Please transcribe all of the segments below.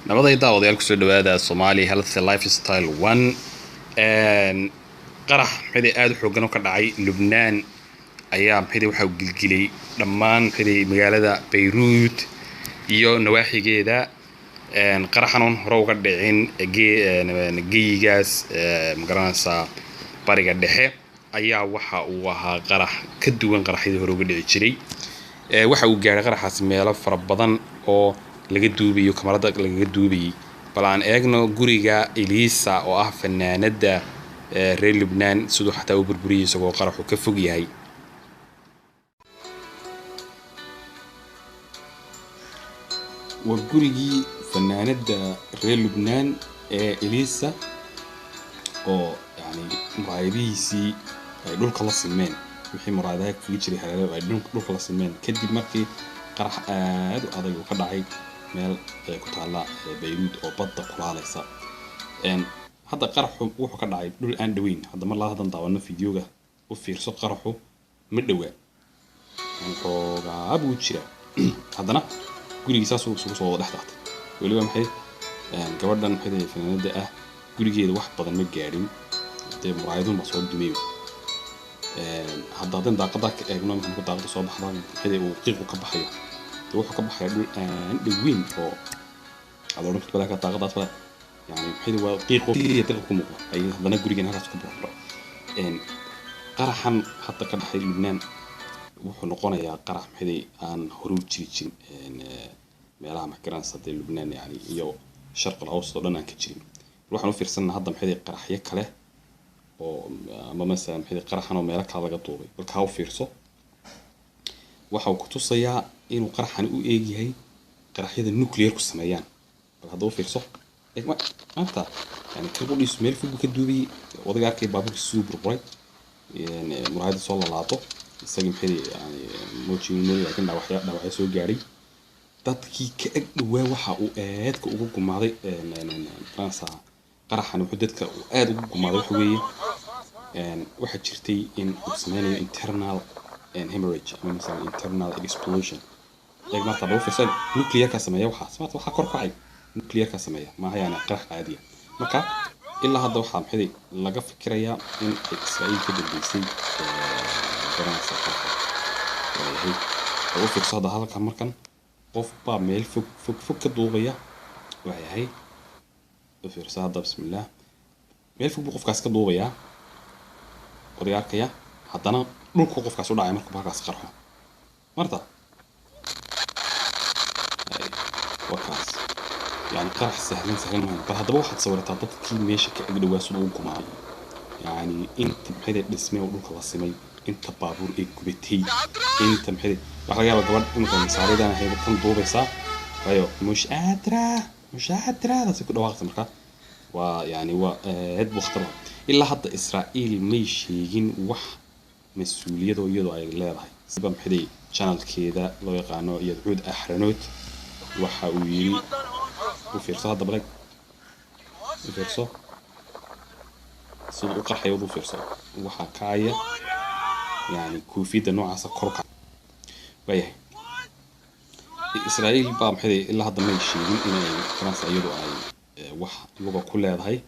nabaday daawadayaal kusoo dhawaada Somali Health Lifestyle 1 qarax xidhi aad u xoogan oo ka dhacay Lubnaan ayaa xidhi waxa uu gilgilay dhammaan xidhi magaalada Beirut iyo nawaaxigeeda qaraxan hore uga dhicin geeyigaas magaranaysa bariga dhexe ayaa waxa uu ahaa qarax ka duwan qaraxyadii hore uga dhici jiray waxa uu gaaray qaraxaas meelo fara badan oo laga duubiyo kamarada laga duubiyay bal aan eegno guriga Elisa oo ah fanaanada reer Lubnaan sidoo xataa uu burburiyay isagoo qaraxu ka fog yahay وجوري فنانة ريال لبنان إليسا أو يعني مرايبيسي دول خلاص المان وحي مرايداك في جري حلال دول خلاص المان كدي مركي قرح هذا وقد عيد مال كنت على بيروت أو بطة قلاليسا إن هذا قرح وحو قد عيد دول أندوين هذا مرة هذا نطاولنا فيديوغا وفيرسو قرحو مدواء يعني حوغا أبو تشيرا هذا guriga saas uu soo dhaxdaxtay waliba maxay gabadhan xidhay fanaanada ah gurigeeda wax badan ma gaarin ee muraayadun ma soo dumay hadda daaqada ka eegno maxaa daaqada soo baxdaan xidhay uu qiiqo ka baxayo wuxuu ka baxay dhul aan dhawin oo adoon ku balaka daaqadaas wada yani xidhay waa qiiqo ku muuqda ay hadana gurigeena halkaas ku buuxdo qaraxan hadda ka dhaxay Lubnaan wuxuu noqonayaa qarax xidhay aan horu jirin meelaha maxkaransa ee Lubnaan yani iyo sharqul awsat oo dhan aan ka jirin waxaan u fiirsanaa hadda xidhay qaraxyo kale oo ama mesela xidhay qaraxan oo meelo kale laga duubay balka u fiirso waxa uu ku tusayaa inuu qaraxan u eegyahay qaraxyada nuclear ku sameeyaan bal hadda u fiirso maanta yani kalbu dhis meel fog ka duubay wadaga arkay baabuur super bright yani muraayada soo laalaato isagii xidhay yani moojinimo laakiin dhaawacyo soo gaaray dadkii ka ag dhawaa waxa uu aadka ugu gumaaday Faransa qaraxan wuxuu dadka aad ugu gumaaday wax weeye waxa jirtay in uu sameeyo internal hemorrhage ama mesela internal explosion ee marka loo fiirsan nuclear ka sameeyo waxa kor kacay nuclear ka sameeyo ma hayaan qarax caadi marka ilaa hadda waxa xidhay laga fikirayaa in Israa'iil ka dambeysay Faransa oo fiirsada halka markan qof baa meel fog ka duubaya waxay fiirsada bismillah meel fog qofkaas ka duubaya qoryaarkaya haddana dhulka qofkaas u dhacay markuu halkaas qarxo marta wakaas yani qarax sahlan ma hadaba waxaad sawirtaa dadkii meesha ka ag dhawaa soo ugu kumay yani inta xidhay dhismay oo dhulka la simay inta baabuur ay gubatay inta xidhay waxa yaaba gabadh inta saaridan hay tan duubaysa ayo mush adra dadku dhawaaqsan marka waa yani waa had waqtar illa hadda Israa'iil may sheegin wax mas'uuliyado iyadoo ay leedahay sabab xidhay channelkeeda loo yaqaano Yahuud Ahranoot waxa uu yiri u fiirso hadda balag u fiirso sidoo qaxay u fiirso waxa kaaya يعني كوفيد النوع عسى كركع بيه إسرائيل بام حدي إلا هذا ما يشيلين إن فرنسا يدو أي وح لغة كل هذا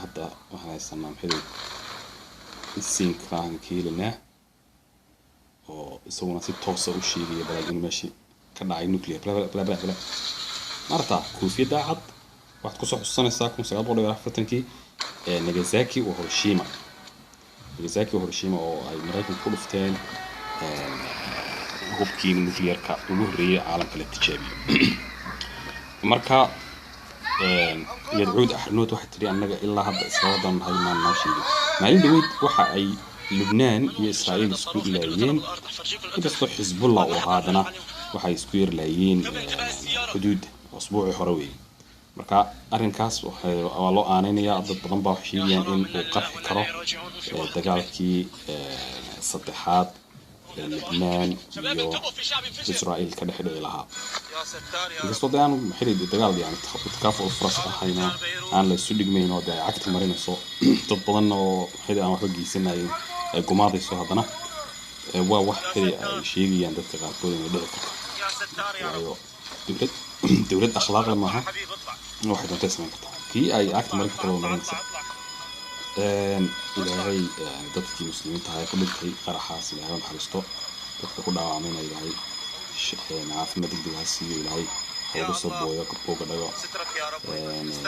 هذا وحنا يسمى حدي السين كان كيلنا أو سوونا سي توصل وشيء يبغى إنه ماشي كان عين نوكلير بلا مرتا كوفيد عض واحد كسر السنة ساكن سيابو ولا يعرفتنكي ناجازاكي وهيروشيما ناجازاكي وهيروشيما أو أي مراكن كل فتان هوبكي النوكلير كا وهري عالم كله تجابي مركا يدعود أحرنوت واحد تري أنك إلا هذا إسرائيل هاي ما ماشي ما يدعود واحد أي لبنان إسرائيل سكوير لايين بس حزب الله وهذانا واحد سكوير لايين حدود أسبوع حروي marka arinkaas waa loo aaneynaya dad badan baa wax sheegayaan in uu qarxi karo dagaalkii saddexaad Lubnaan iyo Israa'iil ka dhexdhexay lahaa inkastoo daan xiriir dagaal yani takaaful faras ahayna aan la isu dhigmayn oo ay cagta marinayso dad badan oo xiriir aan waxba geysanayeen ay gumaadayso haddana waa wax ay sheegayaan dadka qaarkood inay dhici karto waayo dibad dowlad akhlaaq leh maaha waxay doonta samayn kartaa kii ay agta marin karto marinaysa ilaahay dadkii muslimiinta ahaa ku dhintay qaraxaas ilaahay naxariisto dadka ku dhaawacmayna ilaahay caafimaad degdeg ah siiyo ilaahay hawada soo booga dhago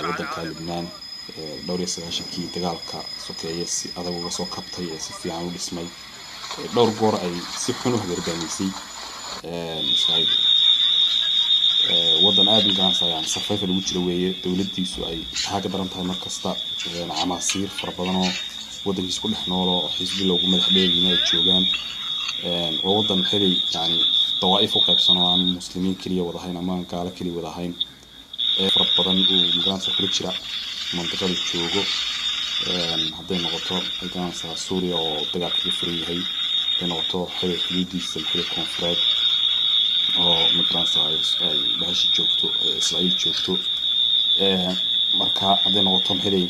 waddanka Lubnaan dhowr iyo sagaashankii dagaalka sokeeye si adag uga soo kabtay ee si fiican u dhismay dhowr goor ay si xun u hagardaamisay Israa'iil waddan aad u ganacsayan safayfa lagu jiro weeye dowladdiisu ay taaga daran tahay markasta camaasiir fara badan oo waddankiisa ku dhex nool oo xisbi loogu madax dheelin ay joogaan waa waddan xilay yani dawaa'if u qaybsan oo aan muslimiin kaliya wada ahayn ama gaalo kaliya wada ahayn fara badan uu migrants kula jira mantiqada joogo hadday noqoto ganacsiga Suuriya oo dagaalka ka furan yahay hadday noqoto xilay xuduudiisa xilay koonfureed oo migrants ay baashi joogto Israa'iil joogto marka hadday noqoto xilay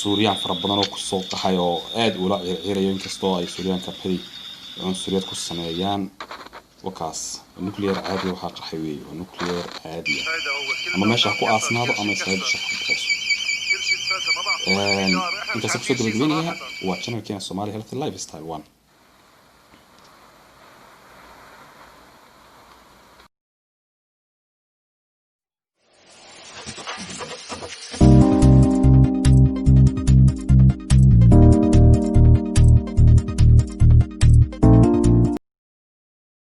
Suuriyan fara badan oo ku soo qaxay oo aad ula ciirayo inkastoo ay Suuriyaanka xilay cunsuriyad ku sameeyaan wakaas nuclear caadi waxa qaxay weey nuclear caadi ama meesha ku aasnaado ama Israa'iil shaqo inta sababta gabadhina waa channelkeena Somali Health Lifestyle 1